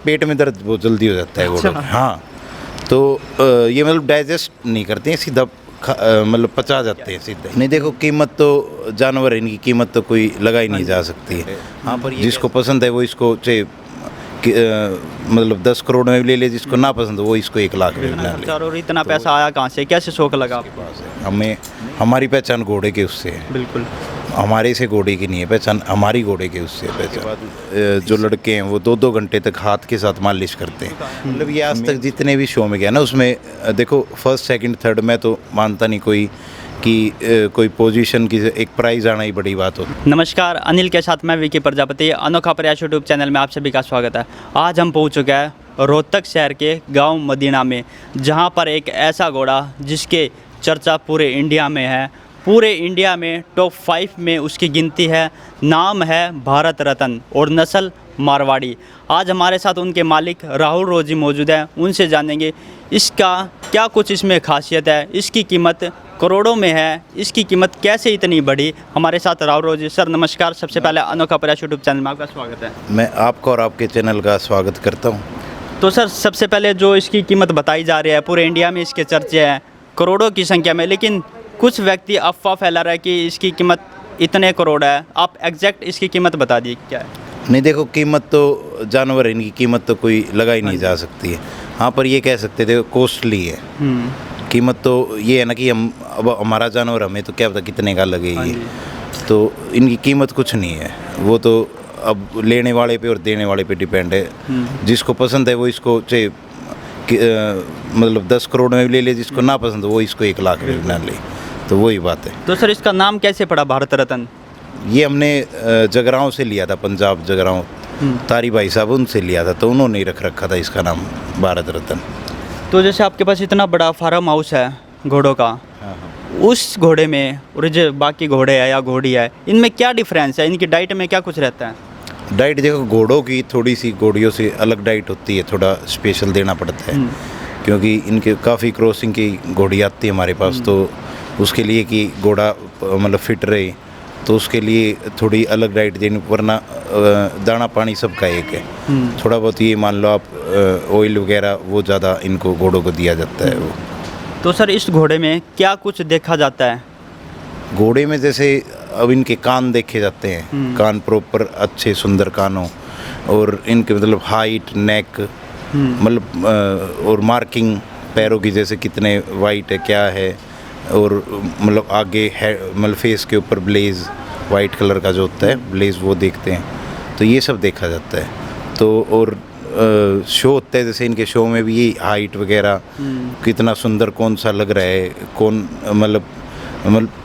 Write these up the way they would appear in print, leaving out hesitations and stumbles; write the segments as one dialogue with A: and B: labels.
A: पेट में दर्द बहुत जल्दी हो जाता है घोड़ों में। हाँ, तो ये मतलब डाइजेस्ट नहीं करते हैं, सीधा मतलब पचा जाते हैं सीधा। नहीं देखो, कीमत तो जानवर है, इनकी कीमत तो कोई लगाई नहीं जा सकती है। हाँ, पर जिसको पसंद है वो इसको चाहे मतलब 10 करोड़ में भी ले ले, जिसको ना पसंद हो वो इसको 1 लाख में ले ले।
B: और इतना पैसा आया कहाँ से, कैसे शौक लगा आपको?
A: हमें हमारी पहचान घोड़े के उससे है।
B: बिल्कुल,
A: हमारे से घोड़े की नहीं है पहचान, हमारी घोड़े के उससे है पहचान। जो लड़के हैं वो 2-2 घंटे तक हाथ के साथ मालिश करते हैं। मतलब ये आज तक जितने भी शो में गया ना, उसमें देखो फर्स्ट सेकंड थर्ड में तो मानता नहीं कोई कि कोई पोजीशन की एक प्राइज़ आना ही बड़ी बात होती।
B: नमस्कार, अनिल के साथ मैं विकी प्रजापति, अनोखा प्रयास यूट्यूब चैनल में आप सभी का स्वागत है। आज हम पहुंच चुके हैं रोहतक शहर के गांव मदीना में, जहां पर एक ऐसा घोड़ा जिसके चर्चा पूरे इंडिया में है, पूरे इंडिया में टॉप 5 में उसकी गिनती है। नाम है भारत रत्न और नस्ल मारवाड़ी। आज हमारे साथ उनके मालिक राहुल रोजी मौजूद हैं, उनसे जानेंगे इसका क्या कुछ इसमें खासियत है, इसकी कीमत करोड़ों में है, इसकी कीमत कैसे इतनी बढ़ी। हमारे साथ राहुल रोजी सर, नमस्कार। सबसे पहले अनोखा प्रयास यूट्यूब चैनल में आपका स्वागत है।
A: मैं आपका और आपके चैनल का स्वागत करता हूँ।
B: तो सर, सबसे पहले जो इसकी कीमत बताई जा रही है, पूरे इंडिया में इसके चर्चे हैं करोड़ों की संख्या में, लेकिन कुछ व्यक्ति अफवाह फैला रहा है कि इसकी कीमत इतने करोड़ है। आप एग्जैक्ट इसकी कीमत बता दिए क्या है?
A: नहीं देखो, कीमत तो जानवर है, इनकी कीमत तो कोई लगाई नहीं जा सकती है। हाँ, पर ये कह सकते थे कॉस्टली है। कीमत तो ये है ना कि हम अब हमारा जानवर, हमें तो क्या पता कितने का लगेगी, तो इनकी कीमत कुछ नहीं है। वो तो अब लेने वाले पे और देने वाले पे डिपेंड है। जिसको पसंद है वो इसको चाहे मतलब 10 करोड़ में भी ले ले, जिसको ना पसंद हो वो इसको 1 लाख में भी ना ले, तो वही बात है।
B: तो सर, इसका नाम कैसे पड़ा भारत रत्न?
A: ये हमने जगराओं से लिया था, पंजाब जगराओं, तारी भाई साहब उनसे लिया था, तो उन्होंने ही रख रखा था इसका नाम भारत रत्न।
B: तो जैसे आपके पास इतना बड़ा फार्म हाउस है घोड़ों का, उस घोड़े में और जो बाकी घोड़े है या घोड़ी है, इनमें क्या डिफरेंस है? इनकी डाइट में क्या कुछ रहता है?
A: डाइट देखो, घोड़ों की थोड़ी सी घोड़ियों से अलग डाइट होती है, थोड़ा स्पेशल देना पड़ता है, क्योंकि इनके काफ़ी क्रॉसिंग की घोड़ी आती है हमारे पास, तो उसके लिए कि घोड़ा मतलब फिट रहे, तो उसके लिए थोड़ी अलग डाइट देनी, वरना दाना पानी सबका एक है। थोड़ा बहुत ये मान लो आप ऑयल वगैरह वो ज़्यादा इनको घोड़ों को दिया जाता है वो।
B: तो सर, इस घोड़े में क्या कुछ देखा जाता है?
A: घोड़े में जैसे अब इनके कान देखे जाते हैं, कान प्रॉपर अच्छे सुंदर कान हो, और इनके मतलब हाइट, नेक, मतलब और मार्किंग पैरों की, जैसे कितने वाइट है क्या है, और मतलब आगे है मतलब फेस के ऊपर ब्लेज वाइट कलर का जो होता है ब्लेज, वो देखते हैं, तो ये सब देखा जाता है। तो और शो होता है, जैसे इनके शो में भी ये हाइट वगैरह कितना सुंदर कौन सा लग रहा है, कौन मतलब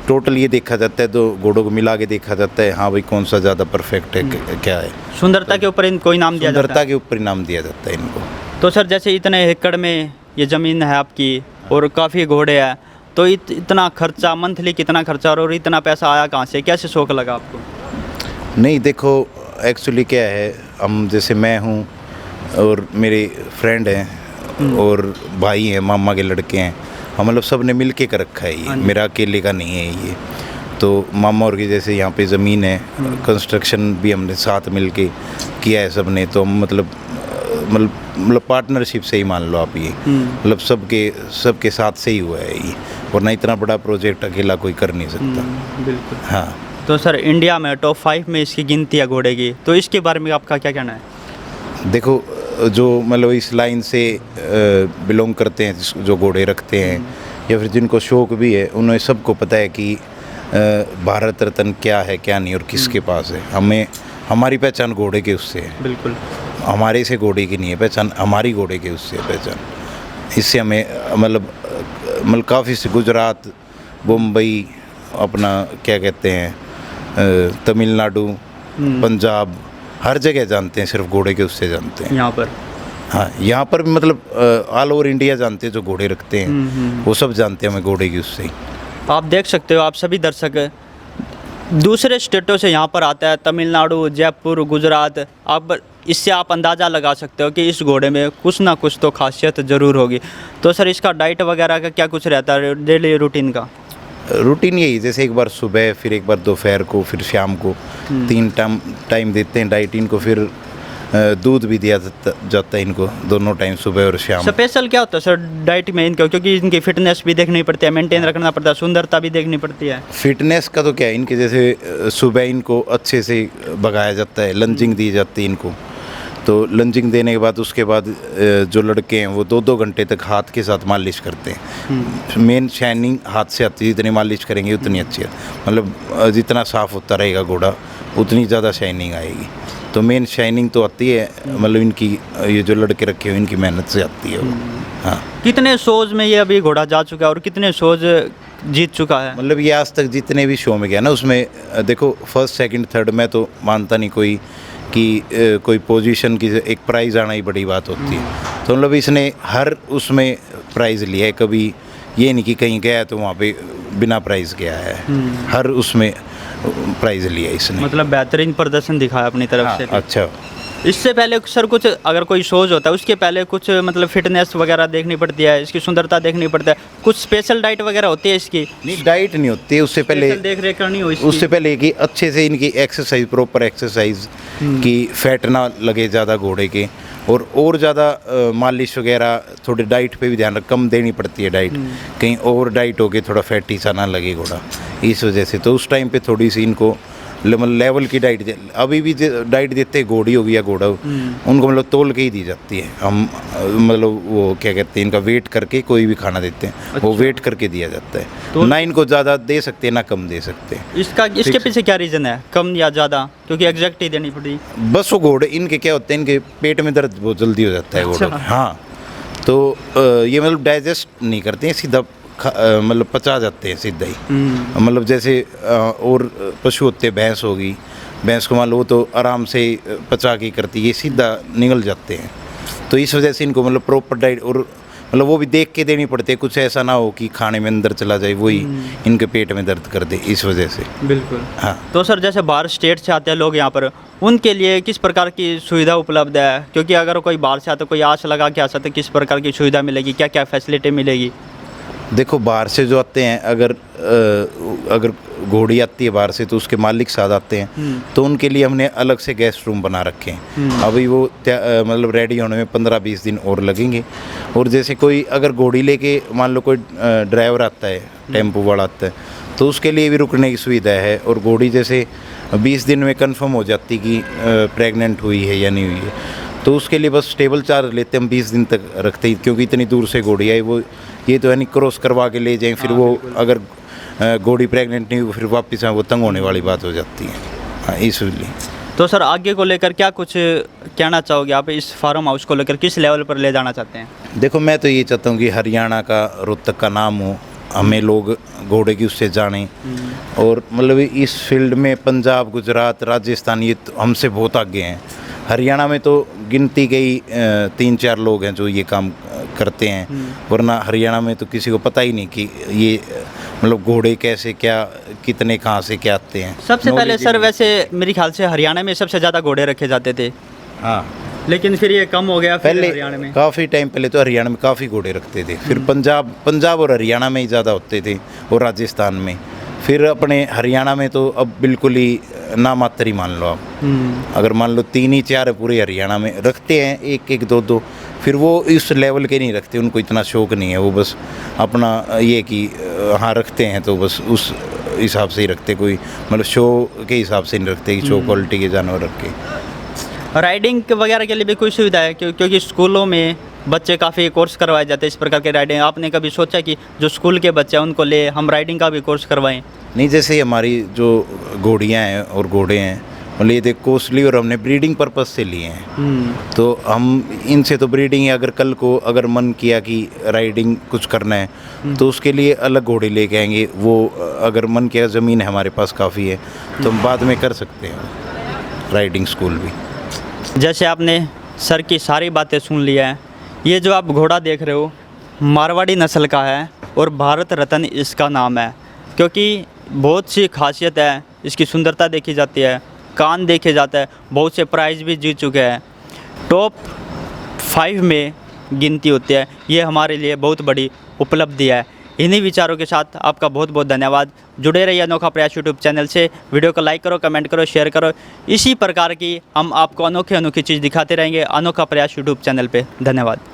A: टोटल ये देखा जाता है, तो घोड़ों को मिला के देखा जाता है, हाँ भाई कौन सा ज़्यादा परफेक्ट है, क्या है।
B: सुंदरता के ऊपर इनको इनाम दिया जाता है?
A: सुंदरता के ऊपर इनाम दिया जाता है इनको।
B: तो सर, जैसे इतने एकड़ में ये ज़मीन है आपकी और काफ़ी घोड़े हैं, तो इतना खर्चा, मंथली कितना खर्चा और इतना पैसा आया कहाँ से, कैसे शौक लगा आपको?
A: नहीं देखो, एक्चुअली क्या है, हम जैसे मैं हूँ और मेरे फ्रेंड हैं और भाई हैं, मामा के लड़के हैं, हम मतलब सब ने मिल के कर रखा है ये, मेरा अकेले का नहीं है ये। तो मामा और की जैसे यहाँ पे ज़मीन है, कंस्ट्रक्शन भी हमने साथ मिल के किया है सब ने, तो हम मतलब पार्टनरशिप से ही मान लो आप, ये मतलब सबके साथ से ही हुआ है ये, वरना इतना बड़ा प्रोजेक्ट अकेला कोई कर नहीं सकता।
B: बिल्कुल,
A: हाँ।
B: तो सर, इंडिया में टॉप 5 में इसकी गिनती है घोड़े की, तो इसके बारे में आपका क्या कहना है?
A: देखो, जो मतलब इस लाइन से बिलोंग करते हैं, जो घोड़े रखते हैं या फिर जिनको शौक भी है, उन्हें सबको पता है कि भारत रत्न क्या है क्या नहीं और किसके पास है। हमें हमारी पहचान घोड़े के उससे है,
B: बिल्कुल।
A: हमारे से घोड़े की नहीं है पहचान, हमारी घोड़े के उससे है पहचान। इससे हमें मतलब काफ़ी से गुजरात, मुंबई, अपना क्या कहते हैं तमिलनाडु, पंजाब, हर जगह जानते हैं, सिर्फ घोड़े के उससे जानते हैं।
B: यहाँ पर
A: हाँ, यहाँ पर भी मतलब ऑल ओवर इंडिया जानते हैं, जो घोड़े रखते हैं वो सब जानते हैं हमें घोड़े की उससे ही।
B: आप देख सकते हो, आप सभी दर्शक दूसरे स्टेटों से यहाँ पर आता है, तमिलनाडु, जयपुर, गुजरात। आप इससे आप अंदाज़ा लगा सकते हो कि इस घोड़े में कुछ ना कुछ तो खासियत ज़रूर होगी। तो सर इसका डाइट वगैरह का क्या कुछ रहता है डेली रूटीन का?
A: रूटीन यही, जैसे एक बार सुबह, फिर एक बार दोपहर को, फिर शाम को, 3 टाइम देते हैं डाइट इनको। फिर दूध भी दिया जाता है इनको, दोनों टाइम, सुबह और शाम।
B: स्पेशल क्या होता है सर डाइट में इनका? क्योंकि इनकी फिटनेस भी देखनी पड़ती है, मेंटेन रखना पड़ता है, सुंदरता भी देखनी पड़ती है।
A: फिटनेस का तो क्या है, इनके जैसे सुबह इनको अच्छे से भगाया जाता है, लंजिंग दी जाती है इनको। तो लंजिंग देने के बाद उसके बाद जो लड़के हैं वो 2-2 घंटे तक हाथ के साथ मालिश करते हैं। मेन शाइनिंग हाथ से आती है, जितनी मालिश करेंगे उतनी अच्छी है। मतलब जितना साफ़ होता रहेगा घोड़ा उतनी ज़्यादा शाइनिंग आएगी। तो मेन शाइनिंग तो आती है, मतलब इनकी ये जो लड़के रखे हुए इनकी मेहनत से आती है वो। हाँ,
B: कितने शोज में ये अभी घोड़ा जा चुका है और कितने शोज जीत चुका है?
A: मतलब ये आज तक जितने भी शो में गया ना, उसमें देखो फर्स्ट, सेकंड, थर्ड में तो मानता नहीं कोई कि कोई पोजीशन की एक प्राइज़ आना ही बड़ी बात होती है। तो मतलब इसने हर उसमें प्राइज़ लिया है, कभी ये नहीं कि कहीं गया तो वहाँ पे बिना प्राइज़ गया है। हर उसमें प्राइज़ लिया इसने।
B: मतलब बेहतरीन प्रदर्शन दिखाया अपनी तरफ
A: हाँ,
B: से।
A: अच्छा।
B: इससे पहले सर कुछ अगर कोई शोज होता है उसके पहले कुछ मतलब फिटनेस वगैरह देखनी पड़ती है, इसकी सुंदरता देखनी पड़ती है, कुछ स्पेशल डाइट वगैरह होती है इसकी?
A: नहीं, डाइट नहीं होती है उससे पहले,
B: देख रेख करनी हो इसकी?
A: उससे पहले कि अच्छे से इनकी एक्सरसाइज, प्रॉपर एक्सरसाइज की, फैट ना लगे ज़्यादा घोड़े के, और ज़्यादा मालिश वगैरह, थोड़ी डाइट पे भी ध्यान रख, कम देनी पड़ती है डाइट। कहीं ओवर डाइट हो गई, थोड़ा फैटी सा ना लगे घोड़ा, इस वजह से। तो उस टाइम पे थोड़ी सी इनको लेवल की डाइट, अभी भी डाइट देते हैं, घोड़ी हो गई या घोड़ा हो, उनको मतलब तोल के ही दी जाती है। हम मतलब वो क्या कहते हैं, इनका वेट करके कोई भी खाना देते हैं। अच्छा। वो वेट करके दिया जाता है, तो ना इनको ज़्यादा दे सकते हैं ना कम दे सकते हैं।
B: इसके पीछे क्या रीज़न है, कम या ज़्यादा? क्योंकि एग्जैक्ट ही देनी पड़ी।
A: बस वो घोड़े इनके क्या होते हैं, इनके पेट में दर्द बहुत जल्दी हो जाता है घोड़ों के। हाँ, तो ये मतलब डाइजेस्ट नहीं करते हैं, सीधा मतलब पचा जाते हैं सीधा ही। मतलब जैसे और पशु होते हैं, भैंस होगी, भैंस को मान लो तो आराम से पचा के करती है, ये सीधा निगल जाते हैं। तो इस वजह से इनको मतलब प्रॉपर डाइट, और मतलब वो भी देख के देनी पड़ती है, कुछ ऐसा ना हो कि खाने में अंदर चला जाए वही इनके पेट में दर्द कर दे, इस वजह से।
B: बिल्कुल।
A: हाँ,
B: तो सर जैसे बाहर स्टेट से आते हैं लोग यहाँ पर, उनके लिए किस प्रकार की सुविधा उपलब्ध है? क्योंकि अगर कोई बाहर से आता, कोई आस लगा के आ सकते, किस प्रकार की सुविधा मिलेगी, क्या क्या फैसिलिटी मिलेगी?
A: देखो बाहर से जो आते हैं, अगर घोड़ी आती है बाहर से तो उसके मालिक साथ आते हैं, तो उनके लिए हमने अलग से गेस्ट रूम बना रखे हैं। अभी वो मतलब रेडी होने में 15-20 दिन और लगेंगे। और जैसे कोई अगर घोड़ी लेके मान लो कोई ड्राइवर आता है, टेम्पो वाला आता है, तो उसके लिए भी रुकने की सुविधा है। और घोड़ी जैसे 20 दिन में कंफर्म हो जाती कि प्रेग्नेंट हुई है या नहीं हुई है, तो उसके लिए बस स्टेबल चार्ज लेते हम 20 दिन तक रखते ही, क्योंकि इतनी दूर से घोड़ी आई, वो ये तो यानी क्रॉस करवा के ले जाएं, फिर वो अगर घोड़ी प्रेग्नेंट नहीं हुई फिर वापस वो तंग होने वाली बात हो जाती है। हाँ, इसलिए।
B: तो सर आगे को लेकर क्या कुछ कहना चाहोगे आप, इस फार्म हाउस को लेकर किस लेवल पर ले जाना चाहते हैं?
A: देखो मैं तो ये चाहता हूँ कि हरियाणा का रोहतक का नाम हो, हमें लोग घोड़े की उससे जानें। और मतलब इस फील्ड में पंजाब, गुजरात, राजस्थान ये तो हमसे बहुत आगे हैं। हरियाणा में तो गिनती के ही 3-4 लोग हैं जो ये काम करते हैं, वरना हरियाणा में तो किसी को पता ही नहीं कि ये मतलब घोड़े कैसे, क्या, कितने, कहाँ से क्या आते हैं।
B: सबसे पहले सर वैसे मेरे ख्याल से हरियाणा में सबसे ज़्यादा घोड़े रखे जाते थे।
A: हाँ,
B: लेकिन फिर ये कम हो गया।
A: पहले
B: हरियाणा में
A: काफ़ी टाइम पहले तो हरियाणा में काफ़ी घोड़े रखते थे, फिर पंजाब और हरियाणा में ही ज़्यादा होते थे, और राजस्थान में। फिर अपने हरियाणा में तो अब बिल्कुल ही नामात्र ही मान लो आप। अगर मान लो 3-4 है पूरे हरियाणा में, रखते हैं 1-1, 2-2, फिर वो इस लेवल के नहीं रखते, उनको इतना शौक नहीं है। वो बस अपना ये कि हाँ रखते हैं तो बस उस हिसाब से ही रखते, कोई मतलब शो के हिसाब से नहीं रखते कि शो क्वालिटी के जानवर रख के।
B: राइडिंग वगैरह के लिए भी कोई सुविधा है? क्योंकि स्कूलों में बच्चे काफ़ी कोर्स करवाए जाते हैं इस प्रकार के राइडिंग, आपने कभी सोचा कि जो स्कूल के बच्चे हैं उनको ले हम राइडिंग का भी कोर्स करवाएं?
A: नहीं, जैसे ही हमारी जो घोड़ियाँ हैं और घोड़े हैं मतलब ये देख कॉस्टली और हमने ब्रीडिंग पर्पस से लिए हैं, तो हम इनसे तो ब्रीडिंग है, अगर कल को अगर मन किया कि राइडिंग कुछ करना है तो उसके लिए अलग घोड़े लेके आएंगे। वो अगर मन किया, ज़मीन है हमारे पास काफ़ी है तो हम बाद में कर सकते हैं राइडिंग स्कूल भी।
B: जैसे आपने सर की सारी बातें सुन लिया है, ये जो आप घोड़ा देख रहे हो मारवाड़ी नस्ल का है और भारत रत्न इसका नाम है, क्योंकि बहुत सी खासियत है, इसकी सुंदरता देखी जाती है, कान देखे जाता है, बहुत से प्राइज़ भी जीत चुके हैं, टॉप 5 में गिनती होती है। ये हमारे लिए बहुत बड़ी उपलब्धि है। इन्हीं विचारों के साथ आपका बहुत बहुत धन्यवाद। जुड़े रहिए अनोखा प्रयास यूट्यूब चैनल से। वीडियो को लाइक करो, कमेंट करो, शेयर करो। इसी प्रकार की हम आपको अनोखी चीज़ दिखाते रहेंगे अनोखा प्रयास यूट्यूब चैनल पे। धन्यवाद।